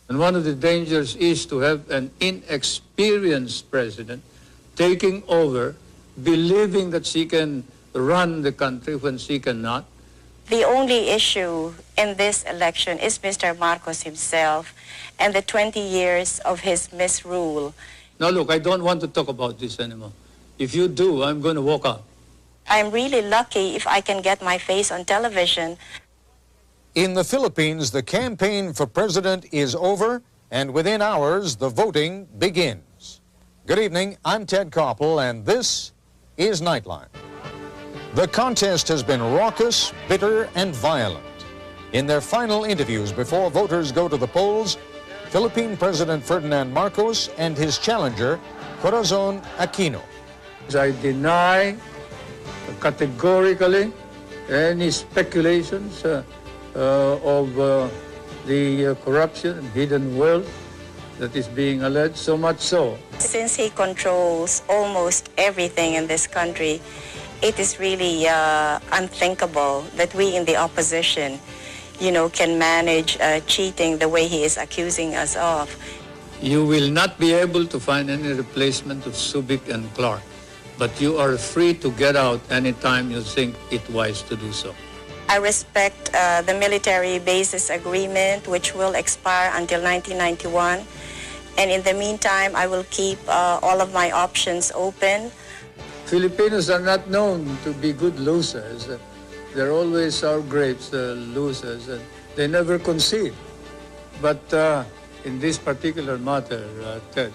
And one of the dangers is to have an inexperienced president taking over, believing that she can run the country when she cannot. The only issue in this election is Mr. Marcos himself and the 20 years of his misrule. Now look, I don't want to talk about this anymore. If you do, I'm going to walk out. I'm really lucky if I can get my face on television. In the Philippines, the campaign for president is over, and within hours, the voting begins. Good evening, I'm Ted Koppel, and this is Nightline. The contest has been raucous, bitter, and violent. In their final interviews before voters go to the polls, Philippine President Ferdinand Marcos and his challenger, Corazon Aquino. I deny categorically any speculations of the corruption and hidden wealth that is being alleged, so much so. Since he controls almost everything in this country, it is really unthinkable that we in the opposition, can manage cheating the way he is accusing us of. You will not be able to find any replacement of Subic and Clark, but you are free to get out anytime you think it wise to do so. I respect the military bases agreement, which will expire until 1991. And in the meantime, I will keep all of my options open. Filipinos are not known to be good losers. They're always sour grapes losers, and they never concede. But in this particular matter, Ted,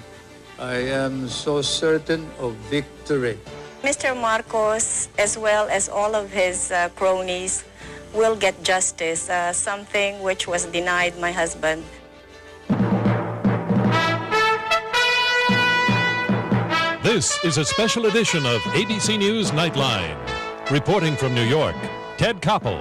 I am so certain of victory. Mr. Marcos, as well as all of his cronies, will get justice, something which was denied my husband. This is a special edition of ABC News Nightline. Reporting from New York, Ted Koppel.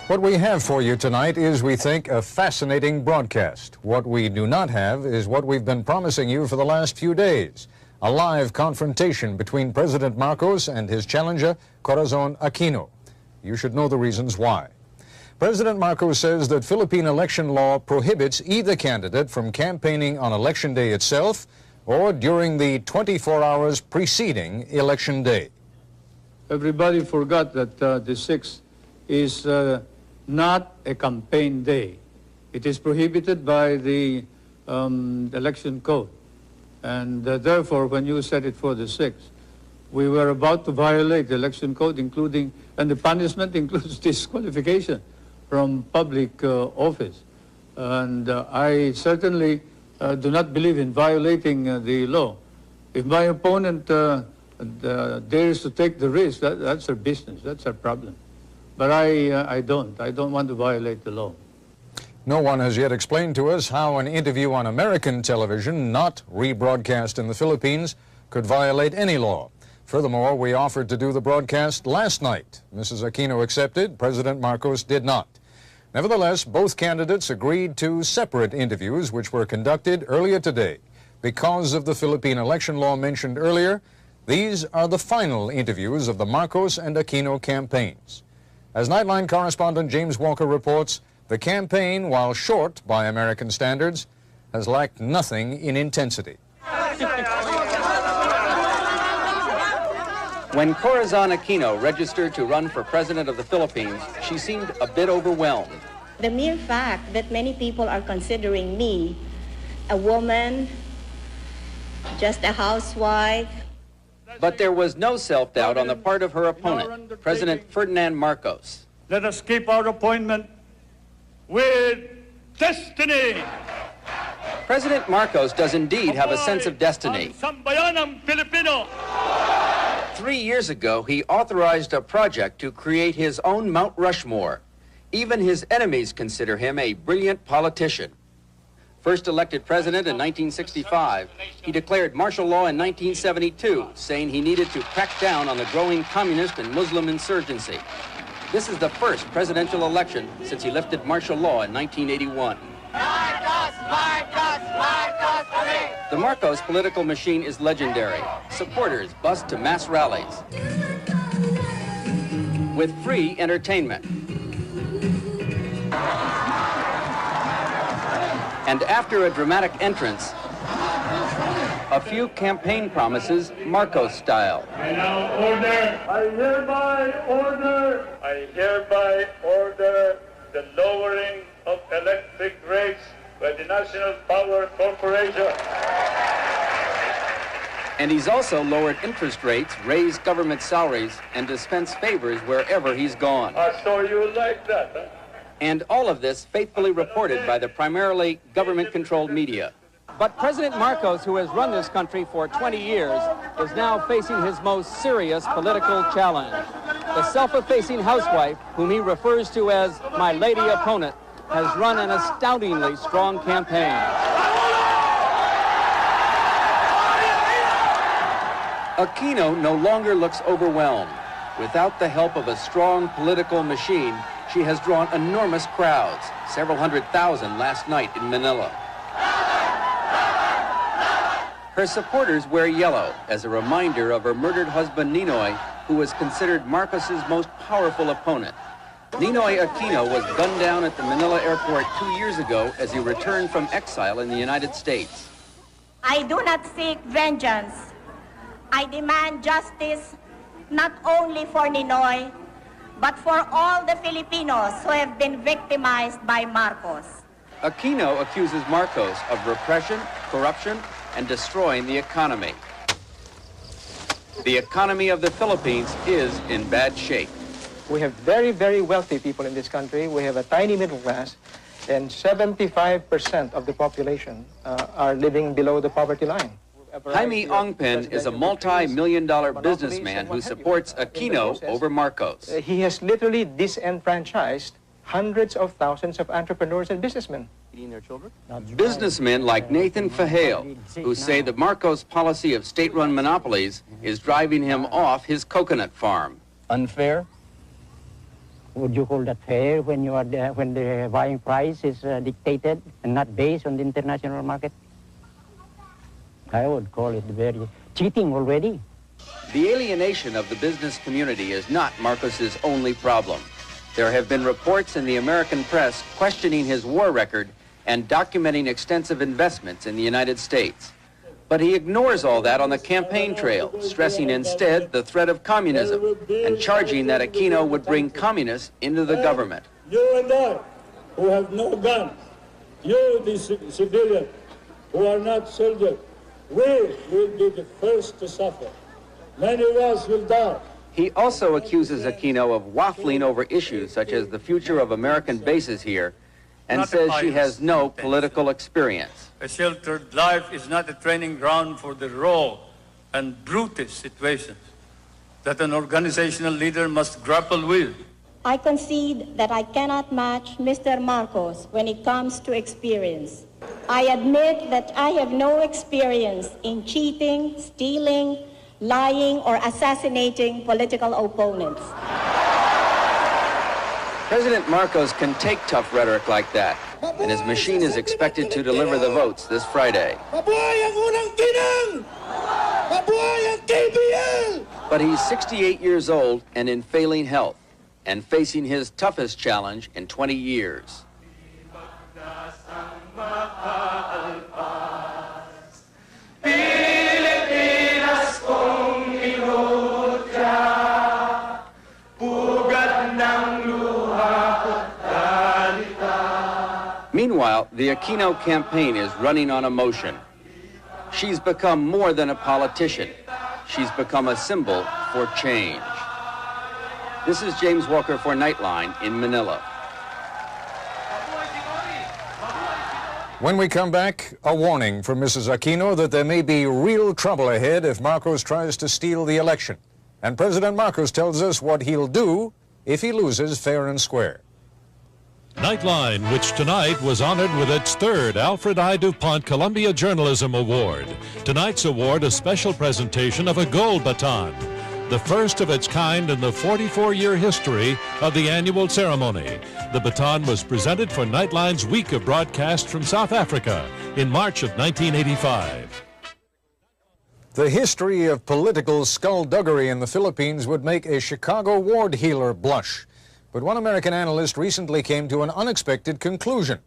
What we have for you tonight is, we think, a fascinating broadcast. What we do not have is what we've been promising you for the last few days, a live confrontation between President Marcos and his challenger, Corazon Aquino. You should know the reasons why. President Marcos says that Philippine election law prohibits either candidate from campaigning on Election Day itself or during the 24 hours preceding Election Day. Everybody forgot that the 6th is not a campaign day. It is prohibited by the election code. And therefore, when you set it for the 6th, we were about to violate the election code, and the punishment includes disqualification from public office. And I certainly do not believe in violating the law. If my opponent dares to take the risk, that's their business, that's their problem. But I don't want to violate the law. No one has yet explained to us how an interview on American television, not rebroadcast in the Philippines, could violate any law. Furthermore, we offered to do the broadcast last night. Mrs. Aquino accepted, President Marcos did not. Nevertheless, both candidates agreed to separate interviews which were conducted earlier today. Because of the Philippine election law mentioned earlier, these are the final interviews of the Marcos and Aquino campaigns. As Nightline correspondent James Walker reports, the campaign, while short by American standards, has lacked nothing in intensity. When Corazon Aquino registered to run for president of the Philippines, she seemed a bit overwhelmed. The mere fact that many people are considering me a woman, just a housewife. But there was no self-doubt on the part of her opponent, President Ferdinand Marcos. Let us keep our appointment with destiny. President Marcos does indeed have a sense of destiny. 3 years ago, he authorized a project to create his own Mount Rushmore. Even his enemies consider him a brilliant politician. First elected president in 1965, he declared martial law in 1972, saying he needed to crack down on the growing communist and Muslim insurgency. This is the first presidential election since he lifted martial law in 1981. The Marcos political machine is legendary. Supporters bus to mass rallies with free entertainment. And after a dramatic entrance, a few campaign promises, Marcos style. I now order, I hereby order the lowering of electric rates by the National Power Corporation. And he's also lowered interest rates, raised government salaries, and dispensed favors wherever he's gone. So you like that, huh? And all of this faithfully reported by the primarily government-controlled media. But President Marcos, who has run this country for 20 years, is now facing his most serious political challenge. The self-effacing housewife, whom he refers to as my lady opponent, has run an astoundingly strong campaign. Aquino no longer looks overwhelmed. Without the help of a strong political machine, she has drawn enormous crowds, several 100,000 last night in Manila. Her supporters wear yellow as a reminder of her murdered husband Ninoy, who was considered Marcos's most powerful opponent. Ninoy Aquino was gunned down at the Manila airport 2 years ago as he returned from exile in the United States. I do not seek vengeance. I demand justice not only for Ninoy, but for all the Filipinos who have been victimized by Marcos. Aquino accuses Marcos of repression, corruption, and destroying the economy. The economy of the Philippines is in bad shape. We have very, very wealthy people in this country. We have a tiny middle class, and 75% of the population are living below the poverty line. Imee is a multi-million-dollar businessman who supports Aquino over Marcos. He has literally disenfranchised hundreds of thousands of entrepreneurs and businessmen. Businessmen like Nathan Fahale, who say that Marcos' policy of state-run monopolies is driving him off his coconut farm. Unfair? Would you call that fair when you are when the buying price is dictated and not based on the international market? I would call it very cheating already. The alienation of the business community is not Marcos's only problem. There have been reports in the American press questioning his war record and documenting extensive investments in the United States. But he ignores all that on the campaign trail, stressing instead the threat of communism and charging that Aquino would bring communists into the government. You and I, who have no guns, you, the civilian, who are not soldiers, we will be the first to suffer. Many of us will die. He also accuses Aquino of waffling over issues such as the future of American bases here and says she has no political experience. A sheltered life is not a training ground for the raw and brutish situations that an organizational leader must grapple with. I concede that I cannot match Mr. Marcos when it comes to experience. I admit that I have no experience in cheating, stealing, lying, or assassinating political opponents. President Marcos can take tough rhetoric like that, and his machine is expected to deliver the votes this Friday. But he's 68 years old and in failing health, and facing his toughest challenge in 20 years. Meanwhile, the Aquino campaign is running on emotion. She's become more than a politician. She's become a symbol for change. This is James Walker for Nightline in Manila. When we come back, a warning from Mrs. Aquino that there may be real trouble ahead if Marcos tries to steal the election. And President Marcos tells us what he'll do if he loses fair and square. Nightline, which tonight was honored with its third Alfred I. DuPont Columbia Journalism Award. Tonight's award, a special presentation of a gold baton, the first of its kind in the 44-year history of the annual ceremony. The baton was presented for Nightline's week of broadcast from South Africa in March of 1985. The history of political skullduggery in the Philippines would make a Chicago ward healer blush. But one American analyst recently came to an unexpected conclusion.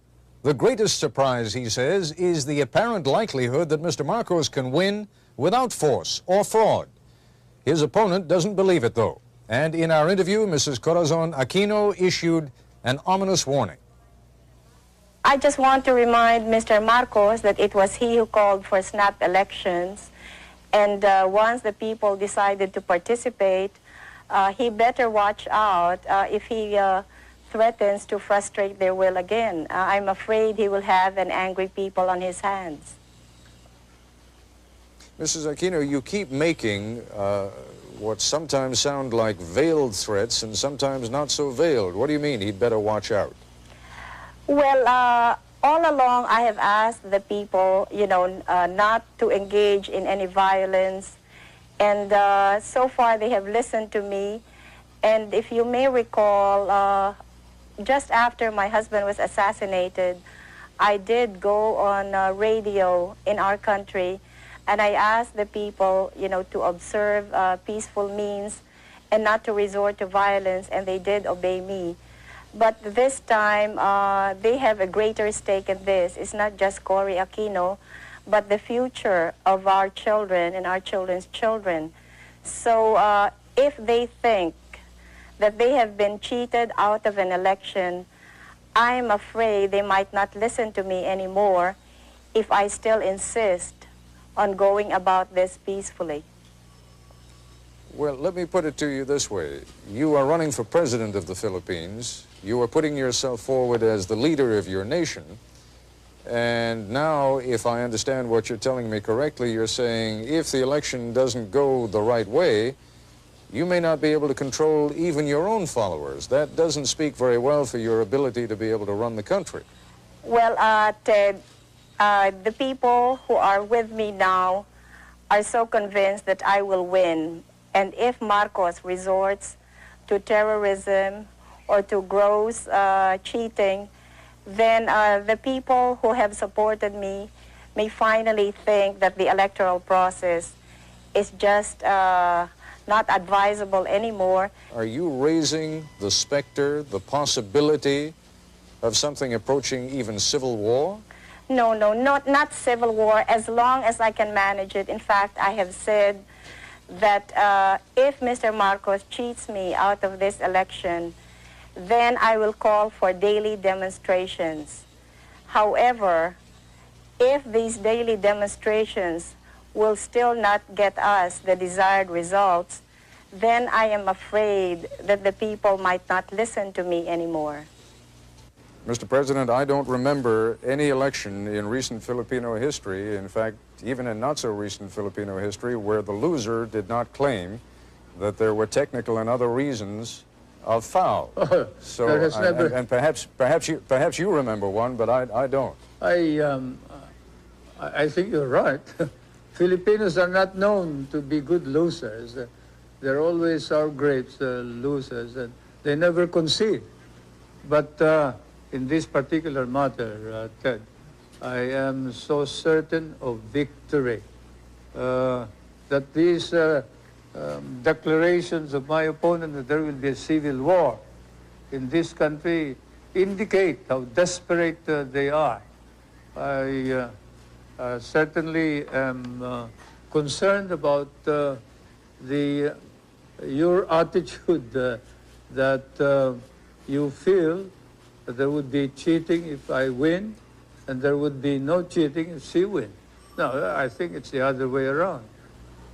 The greatest surprise, he says, is the apparent likelihood that Mr. Marcos can win without force or fraud. His opponent doesn't believe it, though. And in our interview, Mrs. Corazon Aquino issued an ominous warning. I just want to remind Mr. Marcos that it was he who called for snap elections. And once the people decided to participate, he better watch out if he threatens to frustrate their will again. I'm afraid he will have an angry people on his hands. Mrs. Aquino, you keep making what sometimes sound like veiled threats and sometimes not so veiled. What do you mean he'd better watch out? Well, all along I have asked the people, not to engage in any violence. And so far they have listened to me. And if you may recall, just after my husband was assassinated, I did go on radio in our country, and I asked the people, to observe peaceful means and not to resort to violence, and they did obey me. But this time, they have a greater stake in this. It's not just Cory Aquino, but the future of our children and our children's children. So if they think that they have been cheated out of an election, I'm afraid they might not listen to me anymore if I still insist on going about this peacefully. Well, let me put it to you this way. You are running for president of the Philippines. You are putting yourself forward as the leader of your nation. And now, if I understand what you're telling me correctly, you're saying if the election doesn't go the right way, you may not be able to control even your own followers. That doesn't speak very well for your ability to be able to run the country. Well, Ted, the people who are with me now are so convinced that I will win. And if Marcos resorts to terrorism or to gross cheating, then the people who have supported me may finally think that the electoral process is just not advisable anymore. Are you raising the specter, the possibility of something approaching even civil war? No, not civil war, as long as I can manage it. In fact, I have said that if Mr. Marcos cheats me out of this election, then I will call for daily demonstrations. However, if these daily demonstrations will still not get us the desired results, then I am afraid that the people might not listen to me anymore. Mr. President, I don't remember any election in recent Filipino history, in fact, even in not-so-recent Filipino history, where the loser did not claim that there were technical and other reasons of foul. So, and perhaps you remember one, but I don't. I think you're right. Filipinos are not known to be good losers. They're always our great losers, and they never concede. But in this particular matter, Ted, I am so certain of victory that these declarations of my opponent that there will be a civil war in this country indicate how desperate they are. I certainly am concerned about your attitude that you feel that there would be cheating if I win, and there would be no cheating if she wins. No, I think it's the other way around.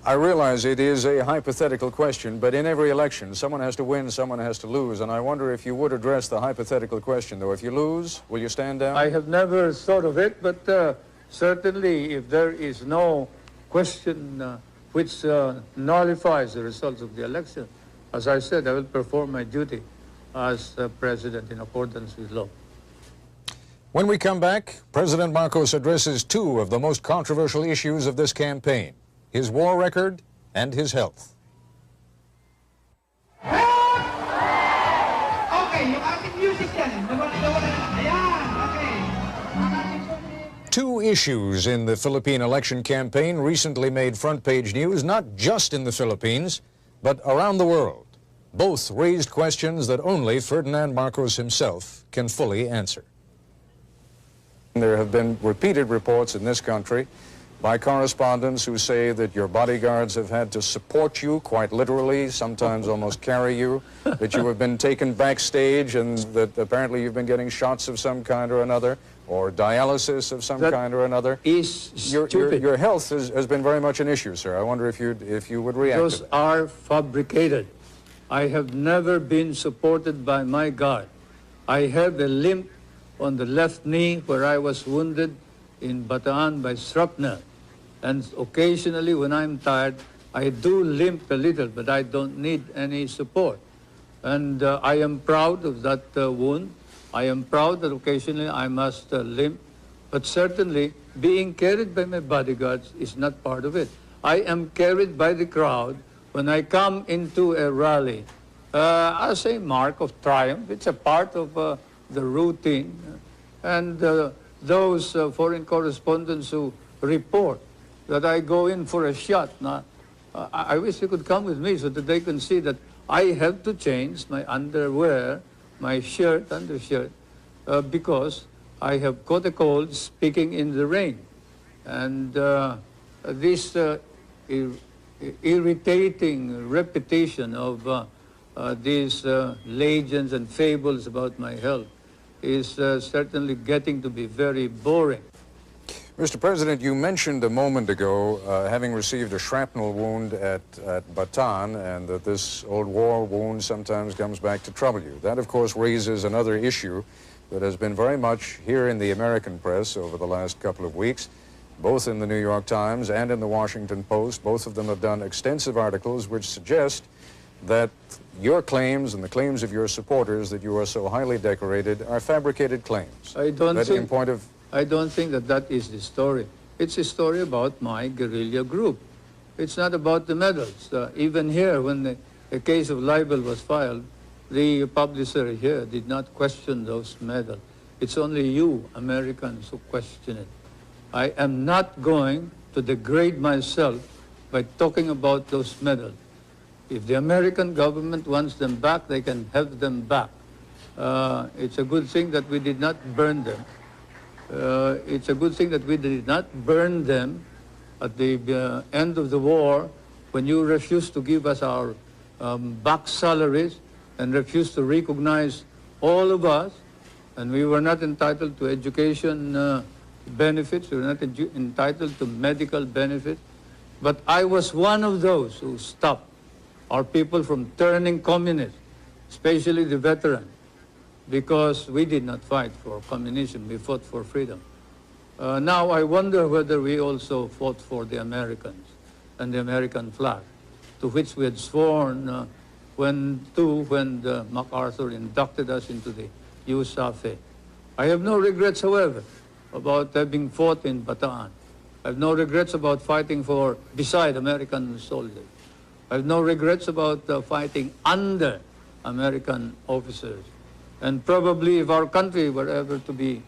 I realize it is a hypothetical question, but in every election, someone has to win, someone has to lose, and I wonder if you would address the hypothetical question, though. If you lose, will you stand down? I have never thought of it, but certainly if there is no question which nullifies the results of the election, as I said, I will perform my duty as president in accordance with law. When we come back, President Marcos addresses two of the most controversial issues of this campaign: his war record and his health. Okay, yung ating music yan. Ayan, okay. Two issues in the Philippine election campaign recently made front-page news, not just in the Philippines, but around the world. Both raised questions that only Ferdinand Marcos himself can fully answer. There have been repeated reports in this country by correspondents who say that your bodyguards have had to support you quite literally, sometimes almost carry you, that you have been taken backstage and that apparently you've been getting shots of some kind or another, or dialysis of some kind or another. Is stupid. Your health has been very much an issue, sir. I wonder if you would react Those to that. are fabricated. I have never been supported by my guard. I have a limp on the left knee where I was wounded in Bataan by shrapnel. And occasionally when I'm tired, I do limp a little, but I don't need any support. And I am proud of that wound. I am proud that occasionally I must limp, but certainly being carried by my bodyguards is not part of it. I am carried by the crowd when I come into a rally as a mark of triumph. It's a part of the routine. And those foreign correspondents who report that I go in for a shot, now, I wish they could come with me so that they can see that I have to change my underwear, my shirt, undershirt, because I have caught a cold speaking in the rain. And this irritating repetition of these legends and fables about my health is certainly getting to be very boring. Mr. President, you mentioned a moment ago having received a shrapnel wound at Bataan, and that this old war wound sometimes comes back to trouble you. That, of course, raises another issue that has been very much here in the American press over the last couple of weeks, both in the New York Times and in the Washington Post. Both of them have done extensive articles which suggest that your claims and the claims of your supporters that you are so highly decorated are fabricated claims. I don't think that that is the story. It's a story about my guerrilla group. It's not about the medals. Even here, when a case of libel was filed, the publisher here did not question those medals. It's only you, Americans, who question it. I am not going to degrade myself by talking about those medals. If the American government wants them back, they can have them back. It's a good thing that we did not burn them. It's a good thing that we did not burn them at the end of the war when you refused to give us our back salaries and refused to recognize all of us, and we were not entitled to education benefits, we were not entitled to medical benefits. But I was one of those who stopped our people from turning communist, especially the veterans, because we did not fight for communism, we fought for freedom. Now I wonder whether we also fought for the Americans and the American flag, to which we had sworn when MacArthur inducted us into the USAFE. I have no regrets, however, about having fought in Bataan. I have no regrets about fighting beside American soldiers. I have no regrets about fighting under American officers. And probably if our country were ever to be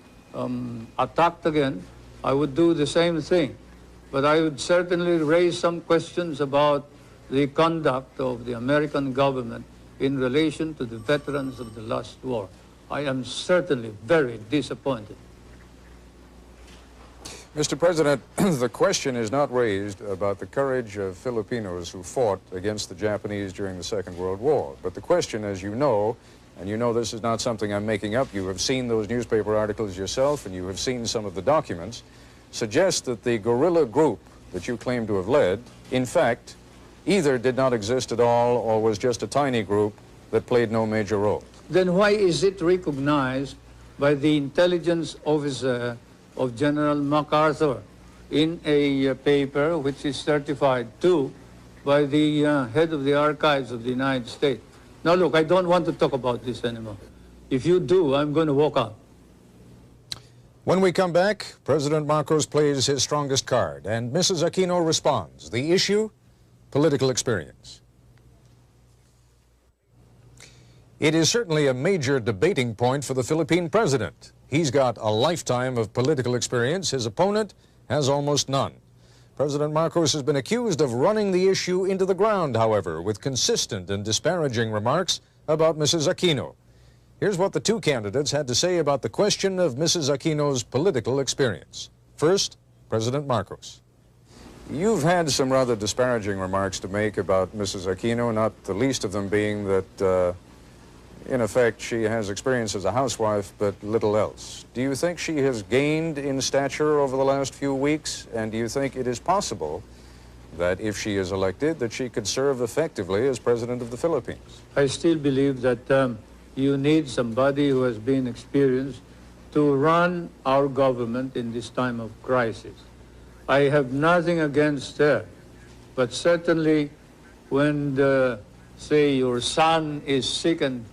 attacked again, I would do the same thing. But I would certainly raise some questions about the conduct of the American government in relation to the veterans of the last war. I am certainly very disappointed. Mr. President, the question is not raised about the courage of Filipinos who fought against the Japanese during the Second World War. But the question, as you know, and you know this is not something I'm making up, you have seen those newspaper articles yourself and you have seen some of the documents, suggests that the guerrilla group that you claim to have led, in fact, either did not exist at all or was just a tiny group that played no major role. Then why is it recognized by the intelligence officer of General MacArthur in a paper which is certified too by the head of the archives of the United States? Now look, I don't want to talk about this anymore. If you do, I'm going to walk out. When we come back, President Marcos plays his strongest card, and Mrs. Aquino responds. The issue? Political experience. It is certainly a major debating point for the Philippine president. He's got a lifetime of political experience. His opponent has almost none. President Marcos has been accused of running the issue into the ground, however, with consistent and disparaging remarks about Mrs. Aquino. Here's what the two candidates had to say about the question of Mrs. Aquino's political experience. First, President Marcos. You've had some rather disparaging remarks to make about Mrs. Aquino, not the least of them being that, in effect, she has experience as a housewife, but little else. Do you think she has gained in stature over the last few weeks? And do you think it is possible that if she is elected, that she could serve effectively as President of the Philippines? I still believe that you need somebody who has been experienced to run our government in this time of crisis. I have nothing against her, but certainly when, say, your son is sick and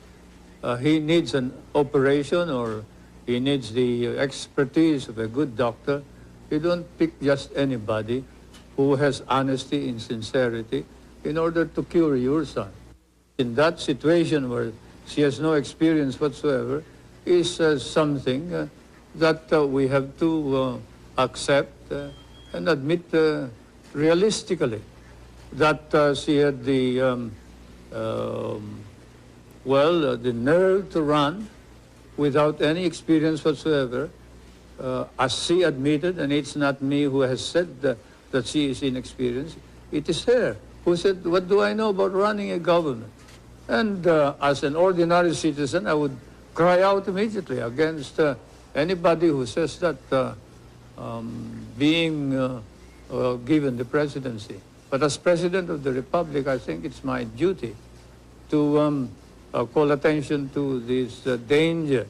he needs an operation or he needs the expertise of a good doctor, you don't pick just anybody who has honesty and sincerity in order to cure your son. In that situation where she has no experience whatsoever is something that we have to accept and admit realistically that she had the, the nerve to run without any experience whatsoever, as she admitted, and it's not me who has said that she is inexperienced, it is her who said, what do I know about running a government? And as an ordinary citizen, I would cry out immediately against anybody who says that being given the presidency. But as President of the Republic, I think it's my duty to call attention to this danger.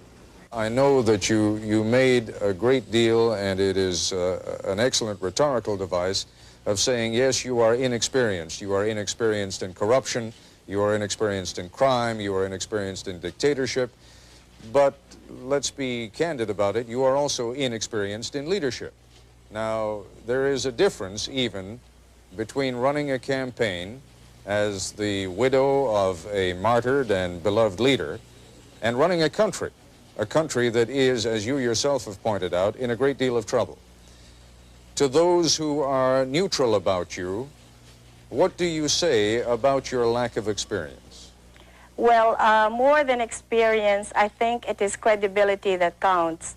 I know that you made a great deal, and it is an excellent rhetorical device, of saying, yes, you are inexperienced. You are inexperienced in corruption. You are inexperienced in crime. You are inexperienced in dictatorship. But let's be candid about it. You are also inexperienced in leadership. Now, there is a difference even between running a campaign as the widow of a martyred and beloved leader and running a country that is, as you yourself have pointed out, in a great deal of trouble. To those who are neutral about you, what do you say about your lack of experience? Well, more than experience, I think it is credibility that counts.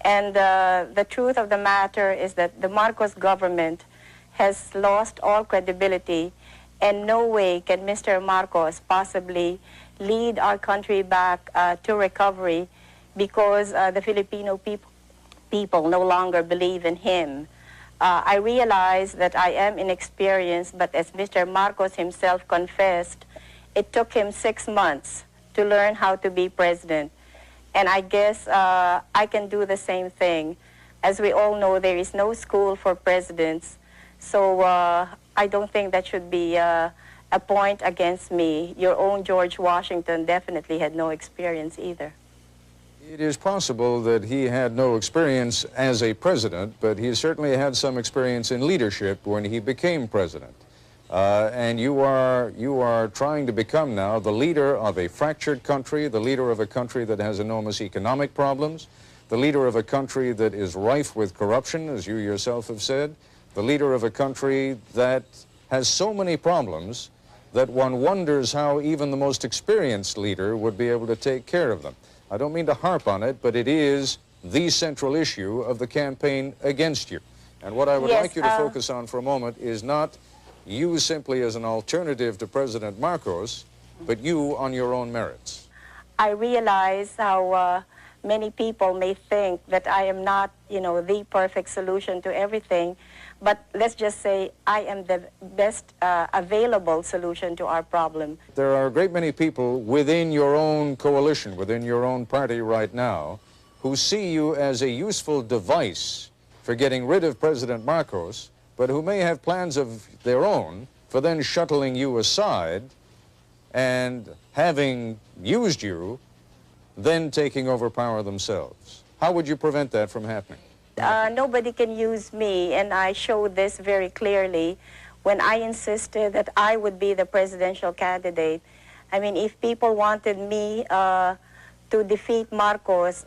And the truth of the matter is that the Marcos government has lost all credibility, and no way can Mr. Marcos possibly lead our country back to recovery because the Filipino people no longer believe in him. I realize that I am inexperienced, but as Mr. Marcos himself confessed, it took him 6 months to learn how to be president. And I guess I can do the same thing. As we all know, there is no school for presidents, so I don't think that should be a point against me. Your own George Washington definitely had no experience either. It is possible that he had no experience as a president, but he certainly had some experience in leadership when he became president. And you are trying to become now the leader of a fractured country, the leader of a country that has enormous economic problems, the leader of a country that is rife with corruption, as you yourself have said, the leader of a country that has so many problems that one wonders how even the most experienced leader would be able to take care of them. I don't mean to harp on it, but it is the central issue of the campaign against you. And what I would like you to focus on for a moment is not you simply as an alternative to President Marcos, but you on your own merits. I realize how many people may think that I am not, the perfect solution to everything, but let's just say I am the best available solution to our problem. There are a great many people within your own coalition, within your own party right now, who see you as a useful device for getting rid of President Marcos, but who may have plans of their own for then shuttling you aside and, having used you, then taking over power themselves. How would you prevent that from happening? Nobody can use me, and I showed this very clearly when I insisted that I would be the presidential candidate. I mean, if people wanted me to defeat Marcos,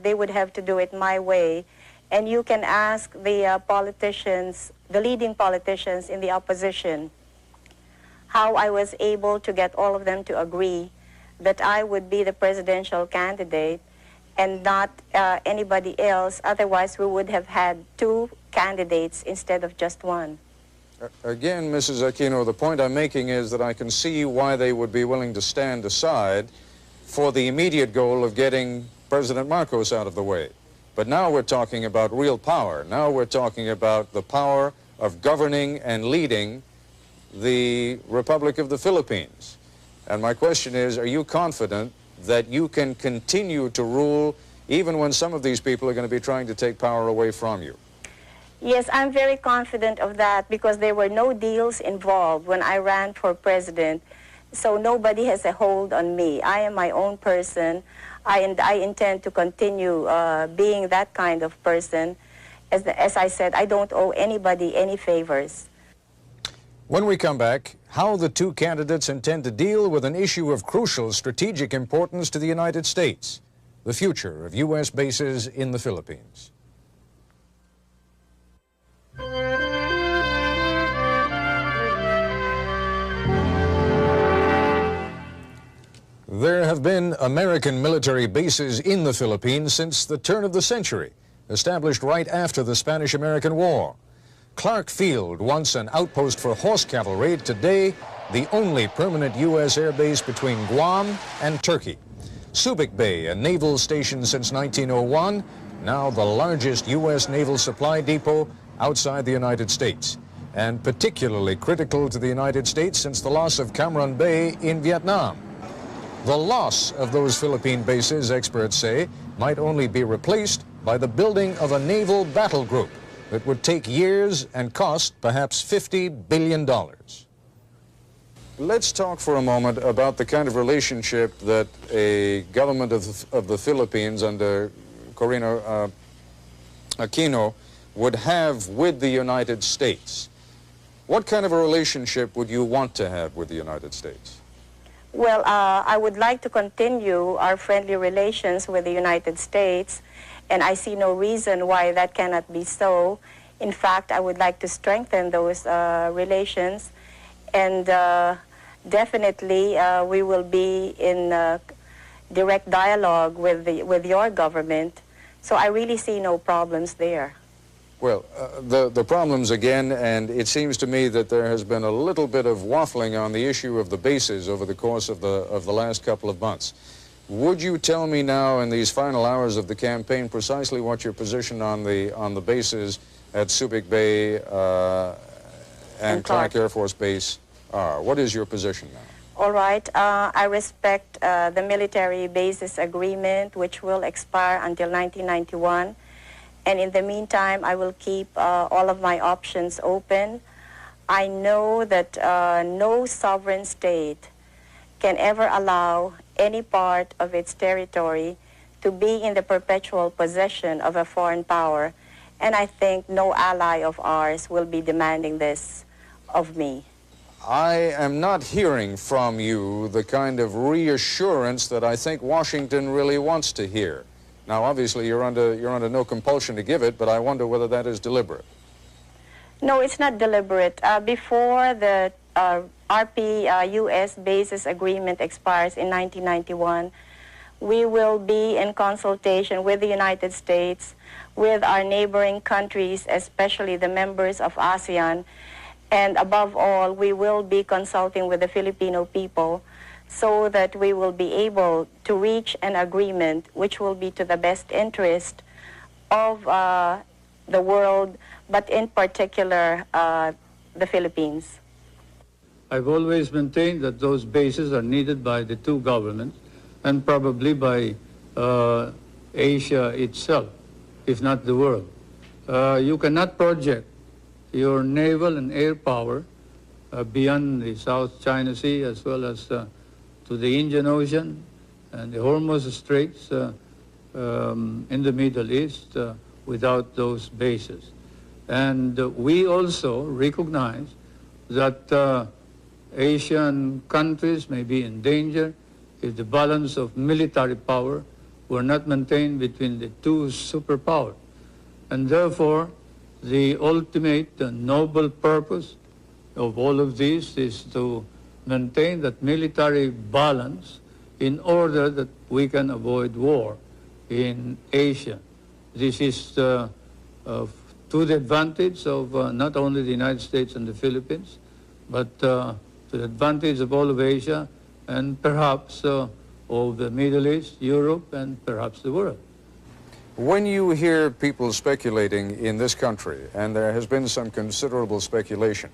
they would have to do it my way. And you can ask the politicians, the leading politicians in the opposition, how I was able to get all of them to agree that I would be the presidential candidate and not anybody else. Otherwise, we would have had two candidates instead of just one. Again, Mrs. Aquino, the point I'm making is that I can see why they would be willing to stand aside for the immediate goal of getting President Marcos out of the way. But now we're talking about real power. Now we're talking about the power of governing and leading the Republic of the Philippines. And my question is, are you confident that you can continue to rule even when some of these people are going to be trying to take power away from you? Yes, I'm very confident of that because there were no deals involved when I ran for president. So nobody has a hold on me. I am my own person. I intend to continue being that kind of person. As I said, I don't owe anybody any favors. When we come back, how the two candidates intend to deal with an issue of crucial strategic importance to the United States, the future of U.S. bases in the Philippines. There have been American military bases in the Philippines since the turn of the century, established right after the Spanish-American War. Clark Field, once an outpost for horse cavalry, today the only permanent U.S. air base between Guam and Turkey. Subic Bay, a naval station since 1901, now the largest U.S. naval supply depot outside the United States, and particularly critical to the United States since the loss of Cam Ranh Bay in Vietnam. The loss of those Philippine bases, experts say, might only be replaced by the building of a naval battle group that would take years and cost perhaps $50 billion. Let's talk for a moment about the kind of relationship that a government of the Philippines under Corazon Aquino would have with the United States. What kind of a relationship would you want to have with the United States? Well, I would like to continue our friendly relations with the United States, and I see no reason why that cannot be so. In fact, I would like to strengthen those relations, and definitely we will be in direct dialogue with your government, so I really see no problems there. Well, the problems again, and it seems to me that there has been a little bit of waffling on the issue of the bases over the course of the last couple of months. Would you tell me now in these final hours of the campaign precisely what your position on the bases at Subic Bay and Clark Air Force Base are? What is your position now? All right. I respect the military bases agreement, which will expire until 1991. And in the meantime, I will keep all of my options open. I know that no sovereign state can ever allow any part of its territory to be in the perpetual possession of a foreign power. And I think no ally of ours will be demanding this of me. I am not hearing from you the kind of reassurance that I think Washington really wants to hear. Now, obviously, you're under no compulsion to give it, but I wonder whether that is deliberate. No, it's not deliberate. Before the RP-U.S. bases agreement expires in 1991, we will be in consultation with the United States, with our neighboring countries, especially the members of ASEAN, and above all, we will be consulting with the Filipino people so that we will be able to reach an agreement which will be to the best interest of the world, but in particular, the Philippines. I've always maintained that those bases are needed by the two governments and probably by Asia itself, if not the world. You cannot project your naval and air power beyond the South China Sea as well as to the Indian Ocean and the Hormuz Straits in the Middle East without those bases. And we also recognize that Asian countries may be in danger if the balance of military power were not maintained between the two superpowers. And therefore, the ultimate noble purpose of all of this is to maintain that military balance in order that we can avoid war in Asia. This is to the advantage of not only the United States and the Philippines, but to the advantage of all of Asia and perhaps of the Middle East, Europe, and perhaps the world. When you hear people speculating in this country, and there has been some considerable speculation,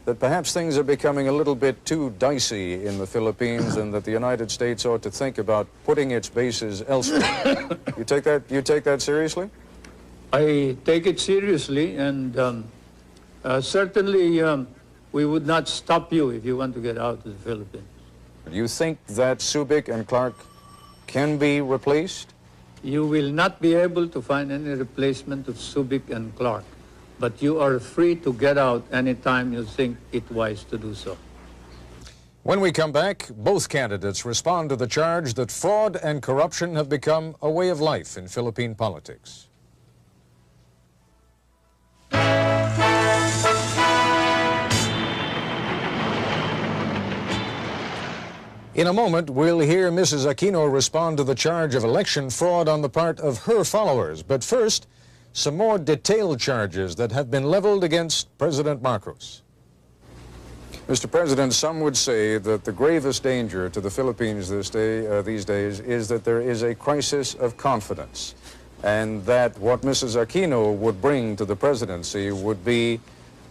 that perhaps things are becoming a little bit too dicey in the Philippines and that the United States ought to think about putting its bases elsewhere. You take that seriously? I take it seriously, and certainly we would not stop you if you want to get out of the Philippines. Do you think that Subic and Clark can be replaced? You will not be able to find any replacement of Subic and Clark, but you are free to get out anytime you think it wise to do so. When we come back, both candidates respond to the charge that fraud and corruption have become a way of life in Philippine politics. In a moment, we'll hear Mrs. Aquino respond to the charge of election fraud on the part of her followers. But first, some more detailed charges that have been leveled against President Marcos. Mr. President, some would say that the gravest danger to the Philippines these days is that there is a crisis of confidence, and that what Mrs. Aquino would bring to the presidency would be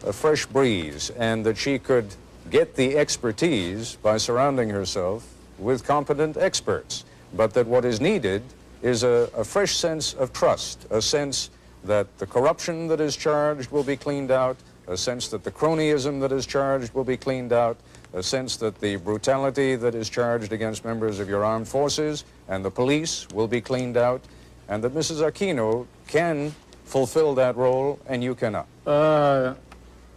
a fresh breeze, and that she could get the expertise by surrounding herself with competent experts, but that what is needed is a fresh sense of trust, a sense that the corruption that is charged will be cleaned out, a sense that the cronyism that is charged will be cleaned out, a sense that the brutality that is charged against members of your armed forces and the police will be cleaned out, and that Mrs. Aquino can fulfill that role and you cannot.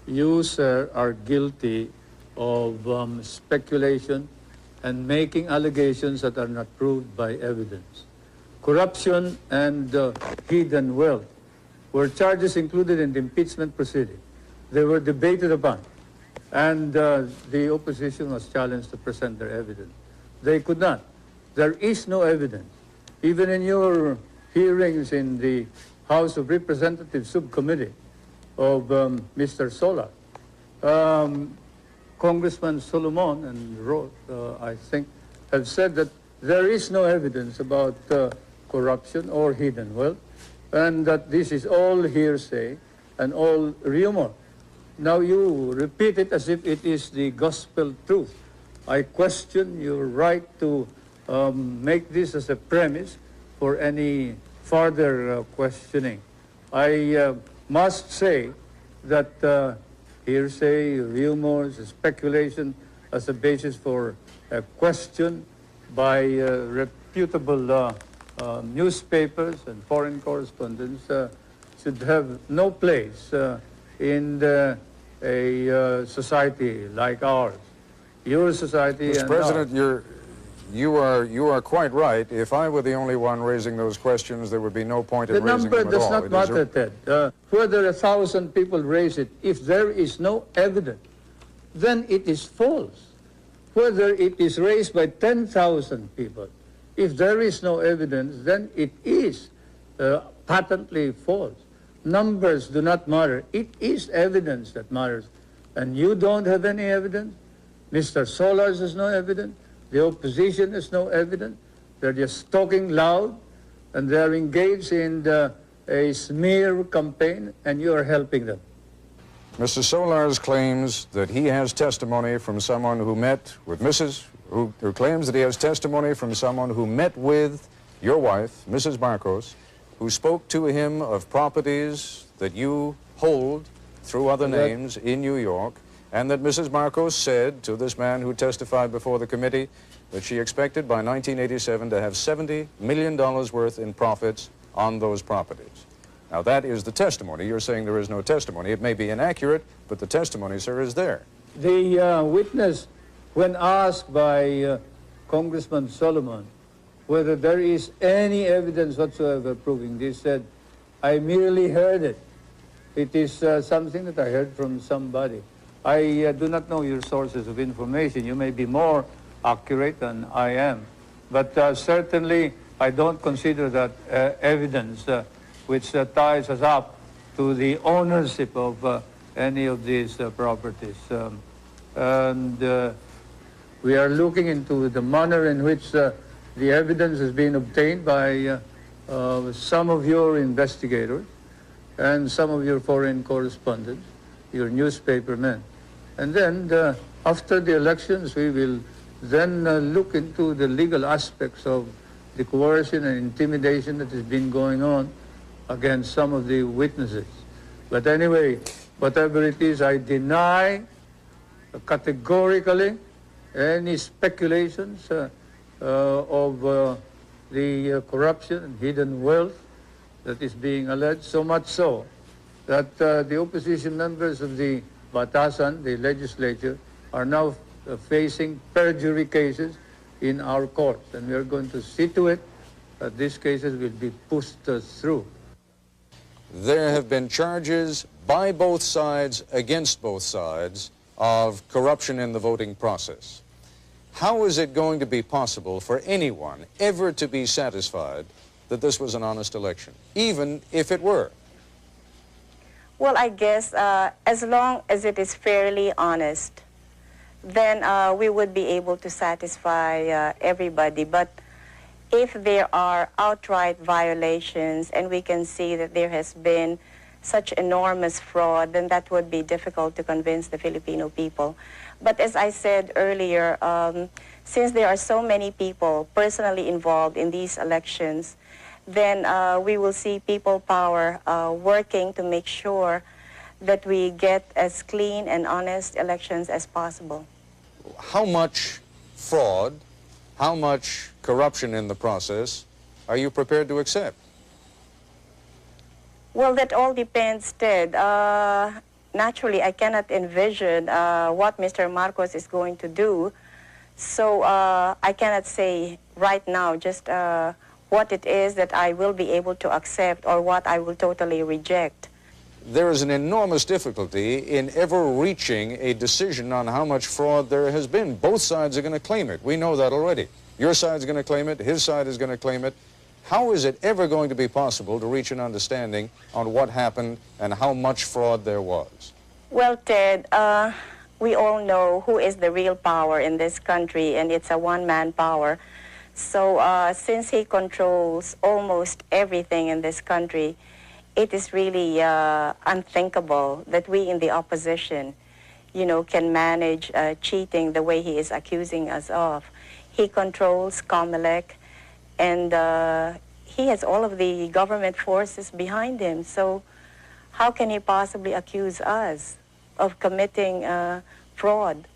You, sir, are guilty of speculation and making allegations that are not proved by evidence. Corruption and hidden wealth were charges included in the impeachment proceeding. They were debated upon, and the opposition was challenged to present their evidence. They could not. There is no evidence. Even in your hearings in the House of Representatives subcommittee of Mr. Solar, Congressman Solomon and Roth, I think, have said that there is no evidence about corruption or hidden wealth, and that this is all hearsay and all rumor. Now you repeat it as if it is the gospel truth. I question your right to make this as a premise for any further questioning. I must say that hearsay, rumors, speculation as a basis for a question by reputable newspapers and foreign correspondents should have no place in a society like ours. Your society Mr. and President, ours. you are quite right. If I were the only one raising those questions, there would be no point in raising them at all. The number does not matter, Ted. Whether 1,000 people raise it, if there is no evidence, then it is false. Whether it is raised by 10,000 people, if there is no evidence, then it is patently false. Numbers do not matter. It is evidence that matters. And you don't have any evidence. Mr. Solars has no evidence. The opposition has no evidence. They're just talking loud, and they're engaged in a smear campaign, and you are helping them. Mr. Solars claims that he has testimony from someone who met with who claims that he has testimony from someone who met with your wife, Mrs. Marcos, who spoke to him of properties that you hold through other names in New York, and that Mrs. Marcos said to this man who testified before the committee that she expected by 1987 to have $70 million worth in profits on those properties. Now, that is the testimony. You're saying there is no testimony. It may be inaccurate, but the testimony, sir, is there. The witness, when asked by Congressman Solomon whether there is any evidence whatsoever proving this, said, I merely heard it. It is something that I heard from somebody. I do not know your sources of information. You may be more accurate than I am. But certainly, I don't consider that evidence which ties us up to the ownership of any of these properties. We are looking into the manner in which the evidence has been obtained by some of your investigators and some of your foreign correspondents, your newspaper men. And then after the elections, we will then look into the legal aspects of the coercion and intimidation that has been going on against some of the witnesses. But anyway, whatever it is, I deny categorically any speculations of the corruption and hidden wealth that is being alleged, so much so that the opposition members of the Batasan, the legislature, are now facing perjury cases in our courts, and we are going to see to it that these cases will be pushed through. There have been charges by both sides, against both sides, of corruption in the voting process. How is it going to be possible for anyone ever to be satisfied that this was an honest election, even if it were? Well, I guess as long as it is fairly honest, then we would be able to satisfy everybody. But if there are outright violations and we can see that there has been such enormous fraud, then that would be difficult to convince the Filipino people. But as I said earlier, since there are so many people personally involved in these elections, then we will see people power working to make sure that we get as clean and honest elections as possible. How much fraud, how much corruption in the process are you prepared to accept? Well, that all depends, Ted. Naturally, I cannot envision what Mr. Marcos is going to do. So I cannot say right now just what it is that I will be able to accept or what I will totally reject. There is an enormous difficulty in ever reaching a decision on how much fraud there has been. Both sides are going to claim it. We know that already. Your side's going to claim it, his side is going to claim it. How is it ever going to be possible to reach an understanding on what happened and how much fraud there was? Well, Ted, we all know who is the real power in this country, and it's a one-man power. So since he controls almost everything in this country, it is really unthinkable that we in the opposition, you know, can manage cheating the way he is accusing us of. He controls COMELEC, and he has all of the government forces behind him. So how can he possibly accuse us of committing fraud?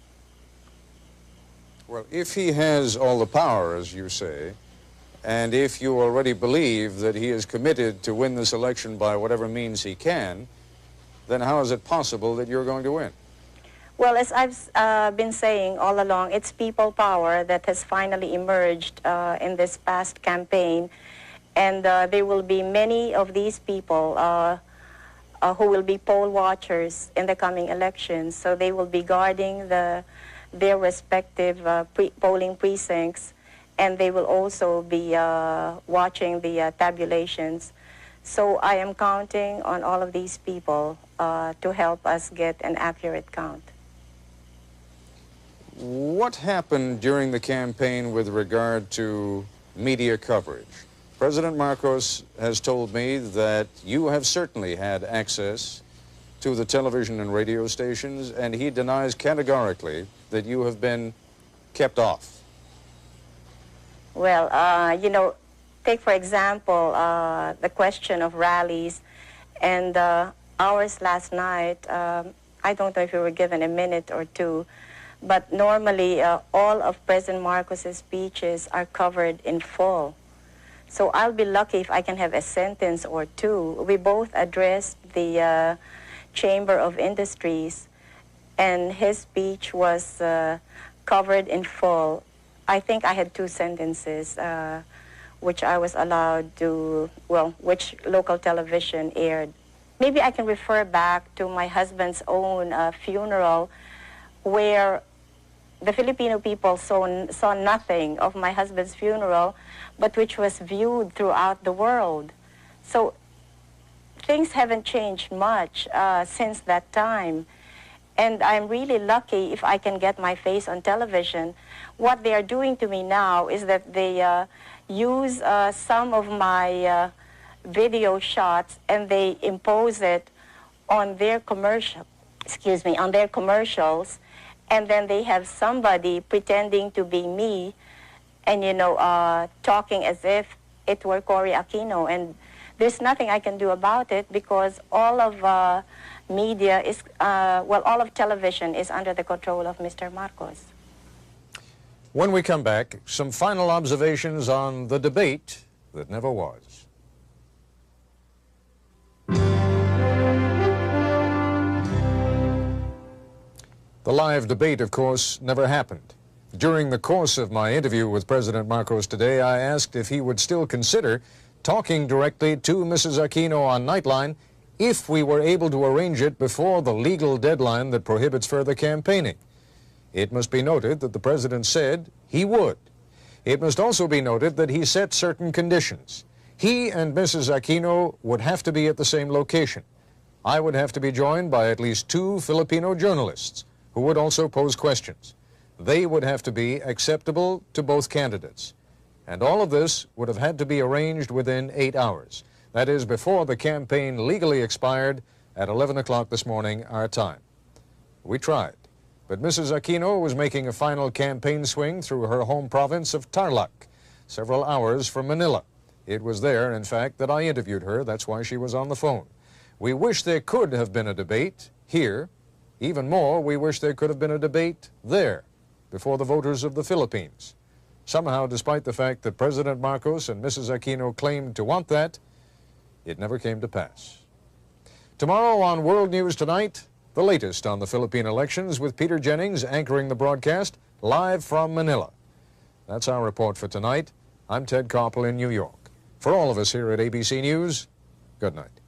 Well, if he has all the power, as you say, and if you already believe that he is committed to win this election by whatever means he can, then how is it possible that you're going to win? Well, as I've been saying all along, it's people power that has finally emerged in this past campaign. And there will be many of these people who will be poll watchers in the coming elections. So they will be guarding their respective polling precincts, and they will also be watching the tabulations. So I am counting on all of these people to help us get an accurate count. What happened during the campaign with regard to media coverage? President Marcos has told me that you have certainly had access to the television and radio stations, and he denies categorically that you have been kept off. Well, you know, take for example the question of rallies and ours last night. I don't know if we were given a minute or two, but normally all of President Marcos's speeches are covered in full. So I'll be lucky if I can have a sentence or two. We both addressed the Chamber of Industries, and his speech was covered in full. I think I had 2 sentences, which I was allowed to, well, which local television aired. Maybe I can refer back to my husband's own funeral, where the Filipino people saw nothing of my husband's funeral, but which was viewed throughout the world. So things haven't changed much since that time. And I'm really lucky if I can get my face on television. What they are doing to me now is that they use some of my video shots and they impose it on their commercials, and then they have somebody pretending to be me and, you know, talking as if it were Cory Aquino. And there's nothing I can do about it because all of media is, all of television is under the control of Mr. Marcos. When we come back, some final observations on the debate that never was. The live debate, of course, never happened. During the course of my interview with President Marcos today, I asked if he would still consider talking directly to Mrs. Aquino on Nightline if we were able to arrange it before the legal deadline that prohibits further campaigning. It must be noted that the President said he would. It must also be noted that he set certain conditions. He and Mrs. Aquino would have to be at the same location. I would have to be joined by at least 2 Filipino journalists who would also pose questions. They would have to be acceptable to both candidates. And all of this would have had to be arranged within 8 hours. That is, before the campaign legally expired at 11 o'clock this morning, our time. We tried, but Mrs. Aquino was making a final campaign swing through her home province of Tarlac, several hours from Manila. It was there, in fact, that I interviewed her. That's why she was on the phone. We wish there could have been a debate here. Even more, we wish there could have been a debate there, before the voters of the Philippines. Somehow, despite the fact that President Marcos and Mrs. Aquino claimed to want that, it never came to pass. Tomorrow on World News Tonight, the latest on the Philippine elections with Peter Jennings anchoring the broadcast live from Manila. That's our report for tonight. I'm Ted Koppel in New York. For all of us here at ABC News, good night.